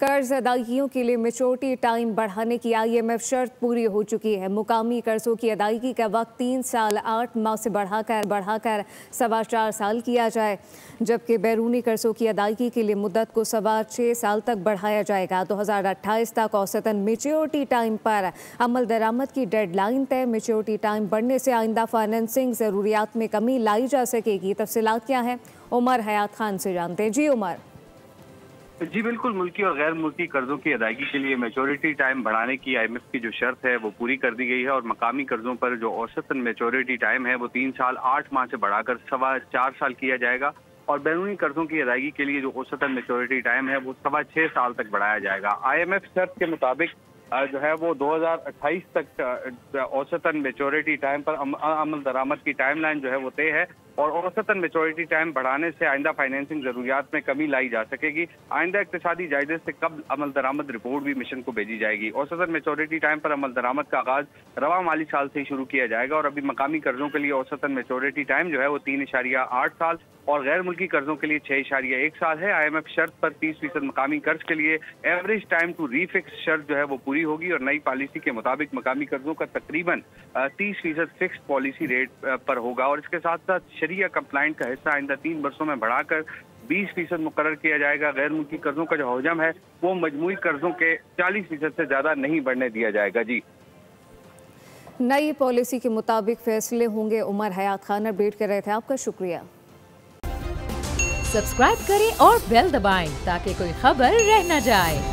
कर्ज अदायगियों के लिए मैच्योरिटी टाइम बढ़ाने की IMF शर्त पूरी हो चुकी है। मुकामी कर्जों की अदायगी का वक्त 3 साल 8 माह से बढ़ाकर 4.25 साल किया जाए, जबकि बैरूनी कर्जों की अदायगी के लिए मुद्दत को 6.25 साल तक बढ़ाया जाएगा। 2028 तक औसतन मैच्योरिटी टाइम पर अमल दरामद की डेडलाइन तय। मैच्योरिटी टाइम बढ़ने से आइंदा फाइनेंसिंग ज़रूरियात में कमी लाई जा सकेगी। तफसीलात क्या है, उमर हयात खान से जानते हैं। जी उमर। जी बिल्कुल, मुल्की और गैर मुल्की कर्जों की अदायगी के लिए मैच्योरिटी टाइम बढ़ाने की IMF की जो शर्त है वो पूरी कर दी गई है और मकामी कर्जों पर जो औसतन मैच्योरिटी टाइम है वो 3 साल 8 माह से बढ़ाकर 4.25 साल किया जाएगा और बैरूनी कर्जों की अदायगी के लिए जो औसतन मैच्योरिटी टाइम है वो 6.25 साल तक बढ़ाया जाएगा। IMF शर्त के मुताबिक जो है वो 2028 तक औसतन मैच्योरिटी टाइम पर अमल दरामद की टाइमलाइन जो है वो तय है और औसतन मैच्योरिटी टाइम बढ़ाने से आइंदा फाइनेंसिंग जरूरियात में कमी लाई जा सकेगी। आइंदा इक्तिसादी जायजे से कब अमल दरामद रिपोर्ट भी मिशन को भेजी जाएगी। औसतन मैच्योरिटी टाइम पर अमल दरामद का आगाज रवा माली साल से ही शुरू किया जाएगा और अभी मकामी कर्जों के लिए औसतन मैच्योरिटी टाइम जो है वो 3.8 साल और गैर मुल्की कर्जों के लिए 6.1 साल है। IMF शर्त पर 30% मकामी कर्ज के लिए एवरेज टाइम टू रीफिक्स शर्त जो है वो पूरी होगी और नई पॉलिसी के मुताबिक मकामी कर्जों का तकरीबन 30% फिक्स पॉलिसी रेट पर होगा और इसके साथ साथ शरिया कंप्लाइंट का हिस्सा आइंदा 3 वर्षों में बढ़ाकर 20% मुकर्रर किया जाएगा। गैर मुल्की कर्जों का जो हजम है वो मजमूई कर्जों के 40% से ज्यादा नहीं बढ़ने दिया जाएगा। जी, नई पॉलिसी के मुताबिक फैसले होंगे। उमर हयात खान अपडेट कर रहे थे, आपका शुक्रिया। सब्सक्राइब करें और बेल दबाएं ताकि कोई खबर रह न जाए।